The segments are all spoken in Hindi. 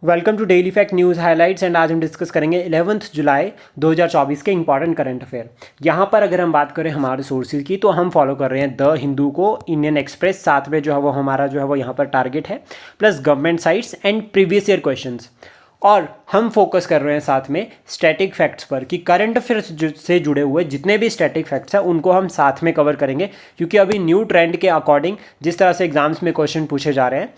Welcome to daily fact news highlights and आज हम डिस्कस करेंगे 11 जुलाई 2024 के इंपॉर्टेंट करंट अफेयर। यहाँ पर अगर हम बात करें हमारे सोर्सेज की तो हम फॉलो कर रहे हैं द हिंदू को, इंडियन एक्सप्रेस, साथ में जो है वो हमारा जो है वो यहाँ पर टारगेट है, plus government sites and previous year questions. और हम फोकस कर रहे हैं साथ में स्टैटिक फैक्ट्स पर कि करंट अफेयर से जुड़े हुए जितने भी स्टैटिक फैक्ट्स हैं उनको हम साथ में कवर करेंगे, क्योंकि अभी न्यू ट्रेंड के अकॉर्डिंग जिस तरह से एग्जाम्स में क्वेश्चन पूछे जा रहे हैं,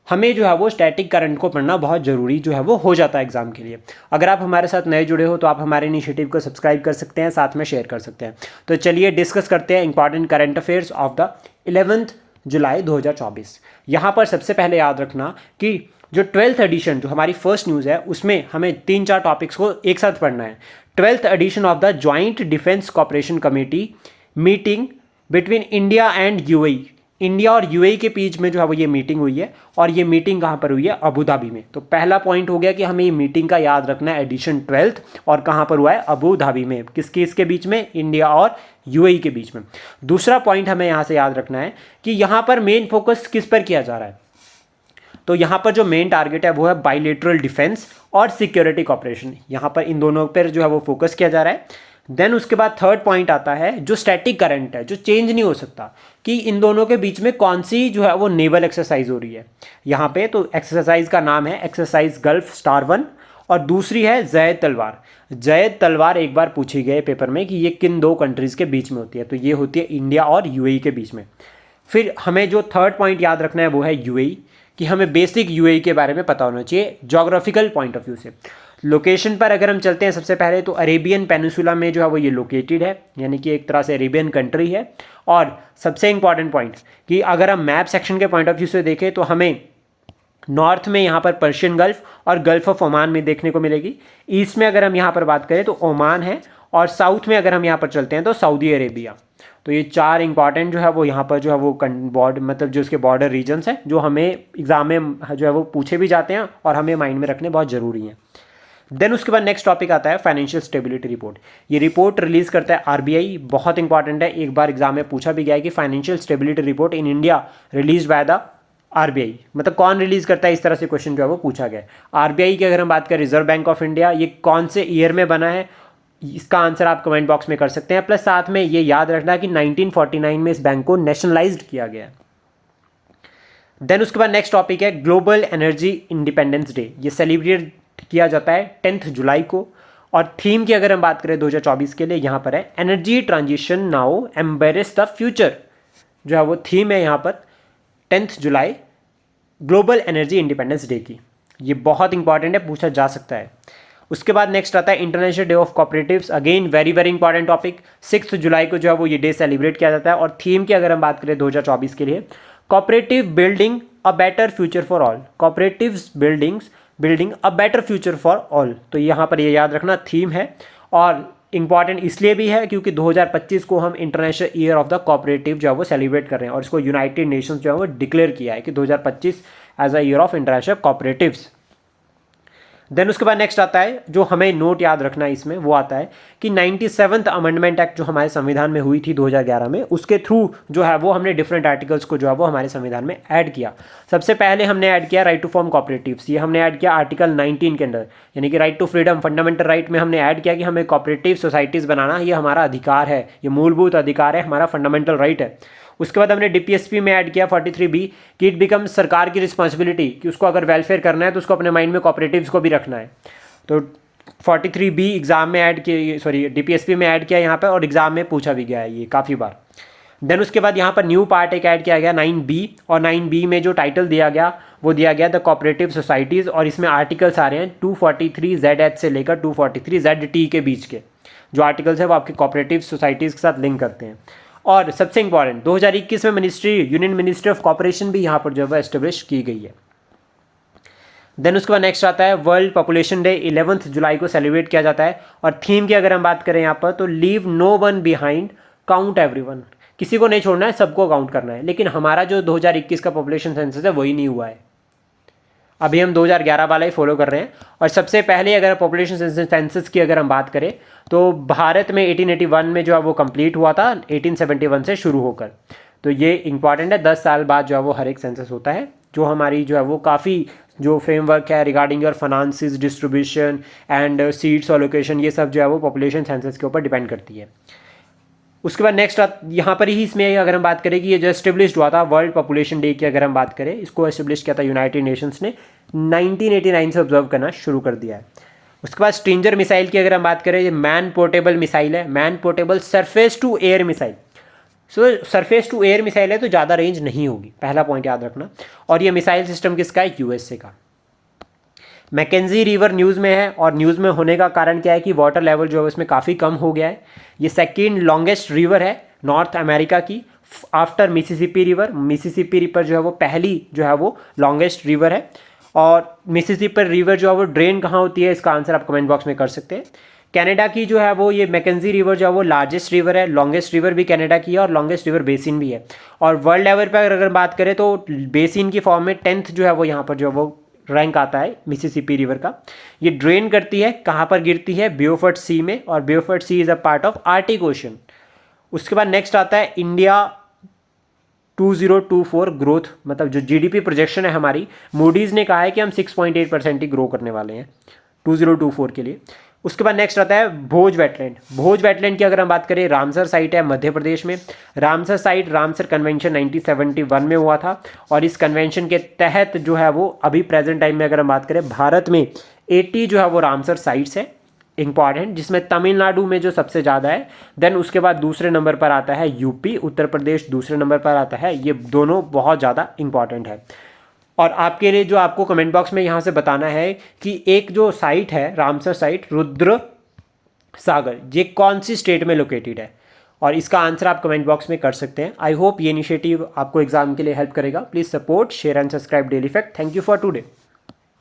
हमें जो है वो स्टैटिक करंट को पढ़ना बहुत ज़रूरी जो है वो हो जाता है एग्जाम के लिए। अगर आप हमारे साथ नए जुड़े हो तो आप हमारे इनिशिएटिव को सब्सक्राइब कर सकते हैं, साथ में शेयर कर सकते हैं। तो चलिए डिस्कस करते हैं important current affairs of the 11 जुलाई 2024। यहाँ पर सबसे पहले याद रखना कि जो 12th एडिशन जो हमारी फर्स्ट न्यूज़ है उसमें हमें 3-4 टॉपिक्स को एक साथ पढ़ना है। 12th edition of the joint defence cooperation committee meeting between India and UAE. India और यूएई के बीच में जो है वो ये मीटिंग हुई है, और ये मीटिंग कहाँ पर हुई है? अबू धाबी में। तो पहला पॉइंट हो गया कि हमें ये मीटिंग का याद रखना है, एडिशन 12th, और कहाँ पर हुआ है? अबू धाबी में। किसके बीच में? इंडिया और यूएई के बीच में। दूसरा पॉइंट हमें यहाँ से याद रखना है कि यहाँ पर मेन फोकस किस पर किया जा रहा है। तो यहाँ पर जो मेन टारगेट है वो है बाइलेटरल डिफेंस और सिक्योरिटी कॉपरेशन। यहाँ पर इन दोनों पर जो है वो फोकस किया जा रहा है। देन उसके बाद थर्ड पॉइंट आता है जो स्टैटिक करंट है, जो चेंज नहीं हो सकता, कि इन दोनों के बीच में कौन सी जो है वो नेवल एक्सरसाइज हो रही है यहाँ पे। तो एक्सरसाइज का नाम है एक्सरसाइज गल्फ स्टार 1, और दूसरी है जैद तलवार। जैद तलवार एक बार पूछी गई पेपर में कि ये किन दो कंट्रीज़ के बीच में होती है, तो ये होती है इंडिया और यूएई के बीच में। फिर हमें जो थर्ड पॉइंट याद रखना है वो है यूएई, कि हमें बेसिक यूएई के बारे में पता होना चाहिए जोग्राफिकल पॉइंट ऑफ व्यू से। लोकेशन पर अगर हम चलते हैं सबसे पहले तो अरेबियन पेनिसुला में जो है वो ये लोकेटेड है, यानी कि एक तरह से अरेबियन कंट्री है। और सबसे इंपॉर्टेंट पॉइंट कि अगर हम मैप सेक्शन के पॉइंट ऑफ व्यू से देखें तो हमें नॉर्थ में यहाँ पर पर्शियन गल्फ और गल्फ ऑफ ओमान में देखने को मिलेगी। ईस्ट में अगर हम यहाँ पर बात करें तो ओमान है, और साउथ में अगर हम यहाँ पर चलते हैं तो सऊदी अरेबिया। तो ये चार इंपॉर्टेंट जो है वो यहाँ पर जो है वो बॉर्डर, मतलब जो इसके बॉर्डर रीजन्स हैं, जो हमें एग्जाम में जो है वो पूछे भी जाते हैं और हमें माइंड में रखने बहुत ज़रूरी हैं। देन उसके बाद नेक्स्ट टॉपिक आता है फाइनेंशियल स्टेबिलिटी रिपोर्ट। ये रिपोर्ट रिलीज करता है आरबीआई, बहुत इंपॉर्टेंट है। एक बार एग्जाम में पूछा भी गया है कि financial stability report in India release by the RBI, मतलब कौन रिलीज करता है, इस तरह से क्वेश्चन जो है वो पूछा गया है। आरबीआई की अगर हम बात करें, रिजर्व बैंक ऑफ इंडिया, ये कौन से ईयर में बना है, इसका आंसर आप कमेंट बॉक्स में कर सकते हैं। प्लस साथ में ये याद रखना कि 1949 में इस बैंक को नेशनलाइज्ड किया गया है। देन उसके बाद नेक्स्ट टॉपिक है ग्लोबल एनर्जी इंडिपेंडेंस डे। ये सेलिब्रेट किया जाता है 10 जुलाई को, और थीम की अगर हम बात करें 2024 के लिए, यहाँ पर है energy transition now embarrass the future, जो है वो थीम है यहाँ पर 10 जुलाई ग्लोबल एनर्जी इंडिपेंडेंस डे की। ये बहुत इंपॉर्टेंट है, पूछा जा सकता है। उसके बाद नेक्स्ट आता है international day of cooperatives, again very very important topic. 6 जुलाई को जो है वो ये डे सेलिब्रेट किया जाता है, और थीम की अगर हम बात करें 2024 के लिए, cooperative building a better future for all. Cooperatives building a better future for all. तो यहाँ पर ये याद रखना थीम है, और इंपॉर्टेंट इसलिए भी है क्योंकि 2025 को हम international year of the cooperative जो है वो सेलिब्रेट कर रहे हैं, और इसको यूनाइटेड नेशंस जो है वो डिक्लेयर किया है कि 2025 as a year of international cooperatives. Then उसके बाद नेक्स्ट आता है जो हमें नोट याद रखना है इसमें, वो आता है कि 97th अमेंडमेंट एक्ट जो हमारे संविधान में हुई थी 2011 में, उसके थ्रू जो है वो हमने डिफरेंट आर्टिकल्स को जो है वो हमारे संविधान में ऐड किया। सबसे पहले हमने ऐड किया राइट टू फॉर्म कोऑपरेटिव्स, ये हमने ऐड किया आर्टिकल 19 के अंदर, यानी कि right to freedom, fundamental right में हमने ऐड किया कि हमें कोऑपरेटिव सोसाइटीज़ बनाना ये हमारा अधिकार है, ये मूलभूत अधिकार है, हमारा फंडामेंटल राइट है। उसके बाद हमने डीपीएसपी में ऐड किया 43B कि इट बिकम्स सरकार की रिस्पॉन्सिबिलिटी, कि उसको अगर वेलफेयर करना है तो उसको अपने माइंड में कोऑपरेटिव्स को भी रखना है। तो 43B एग्जाम में ऐड किया, सॉरी डीपीएसपी में ऐड किया यहाँ पे, और एग्जाम में पूछा भी गया है ये काफ़ी बार। देन उसके बाद यहाँ पर न्यू पार्ट एक ऐड किया गया 9B, और 9B में जो टाइटल दिया गया वो दिया गया द कोऑपरेटिव सोसाइटीज़, और इसमें आर्टिकल्स आ रहे हैं 243ZH से लेकर 243ZT के बीच के जो आर्टिकल्स है वो आपके कोऑपरेटिव सोसाइटीज़ के साथ लिंक करते हैं। और सबसे इंपॉर्टेंट 2021 में यूनियन मिनिस्ट्री ऑफ कॉपरेशन भी यहाँ पर जो है एस्टेब्लिश की गई है। देन उसके बाद नेक्स्ट आता है वर्ल्ड पॉपुलेशन डे, 11 जुलाई को सेलिब्रेट किया जाता है, और थीम की अगर हम बात करें यहाँ पर तो leave no one behind, count everyone. किसी को नहीं छोड़ना है, सबको काउंट करना है। लेकिन हमारा जो 2021 का पॉपुलेशन सेंसस है वही नहीं हुआ है, अभी हम 2011 वाला ही फॉलो कर रहे हैं। और सबसे पहले अगर पॉपुलेशन सेंसस की अगर हम बात करें तो भारत में 1881 में जो है वो कंप्लीट हुआ था, 1871 से शुरू होकर। तो ये इंपॉर्टेंट है, 10 साल बाद जो है वो हर एक सेंसस होता है जो हमारी जो है वो काफ़ी जो फ्रेमवर्क है regarding your finances distribution and seeds allocation, ये सब जो है वो पॉपुलेशन सेंसस के ऊपर डिपेंड करती है। उसके बाद नेक्स्ट यहाँ पर ही इसमें अगर हम बात करें कि ये जो एस्टेब्लिश्ड हुआ था वर्ल्ड पॉपुलेशन डे की, अगर हम बात करें, इसको एस्टेब्लिश किया था यूनाइटेड नेशंस ने 1989 से ऑब्जर्व करना शुरू कर दिया है। उसके बाद स्ट्रेंजर मिसाइल की अगर हम बात करें, ये मैन पोर्टेबल मिसाइल है, man portable surface to air missile. So surface to air missile है तो ज़्यादा रेंज नहीं होगी, पहला पॉइंट याद रखना। और ये मिसाइल सिस्टम किसका है? यूएसए का। मैकेंजी रिवर न्यूज़ में है, और न्यूज़ में होने का कारण क्या है कि वाटर लेवल जो है उसमें काफ़ी कम हो गया है। ये सेकेंड लॉन्गेस्ट रिवर है नॉर्थ अमेरिका की after Mississippi river. Mississippi river जो है वो पहली जो है वो लॉन्गेस्ट रिवर है। और मिसिसिपी रिवर जो है वो ड्रेन कहाँ होती है, इसका आंसर आप कमेंट बॉक्स में कर सकते हैं। कनाडा की जो है वो ये मैकेंजी रिवर जो है वो लार्जेस्ट रिवर है, लॉन्गेस्ट रिवर भी कनाडा की है और लॉन्गेस्ट रिवर बेसिन भी है। और वर्ल्ड लेवल पर अगर बात करें तो बेसिन की फॉर्म में 10th जो है वो यहाँ पर जो है वो रैंक आता है मिसिसिपी रिवर का। ये ड्रेन करती है, कहाँ पर गिरती है? ब्योफर्ट सी में, और Beaufort sea is a part of Arctic ocean. उसके बाद नेक्स्ट आता है इंडिया 2024 ग्रोथ, मतलब जो जीडीपी प्रोजेक्शन है हमारी, मूडीज़ ने कहा है कि हम 6.8% ही ग्रो करने वाले हैं 2024 के लिए। उसके बाद नेक्स्ट आता है भोज वेटलैंड। भोज वेटलैंड की अगर हम बात करें, रामसर साइट है मध्य प्रदेश में। रामसर साइट रामसर कन्वेंशन 1971 में हुआ था, और इस कन्वेंशन के तहत जो है वो अभी प्रेजेंट टाइम में अगर हम बात करें, भारत में 80 जो है वो रामसर साइट्स है इंपॉर्टेंट, जिसमें तमिलनाडु में जो सबसे ज़्यादा है। देन उसके बाद दूसरे नंबर पर आता है यूपी, उत्तर प्रदेश दूसरे नंबर पर आता है। ये दोनों बहुत ज़्यादा इंपॉर्टेंट है। और आपके लिए जो आपको कमेंट बॉक्स में यहाँ से बताना है कि एक जो साइट है रामसर साइट रुद्र सागर, ये कौन सी स्टेट में लोकेटेड है, और इसका आंसर आप कमेंट बॉक्स में कर सकते हैं। आई होप ये इनिशिएटिव आपको एग्जाम के लिए हेल्प करेगा। Please support, share and subscribe daily fact. Thank you for today.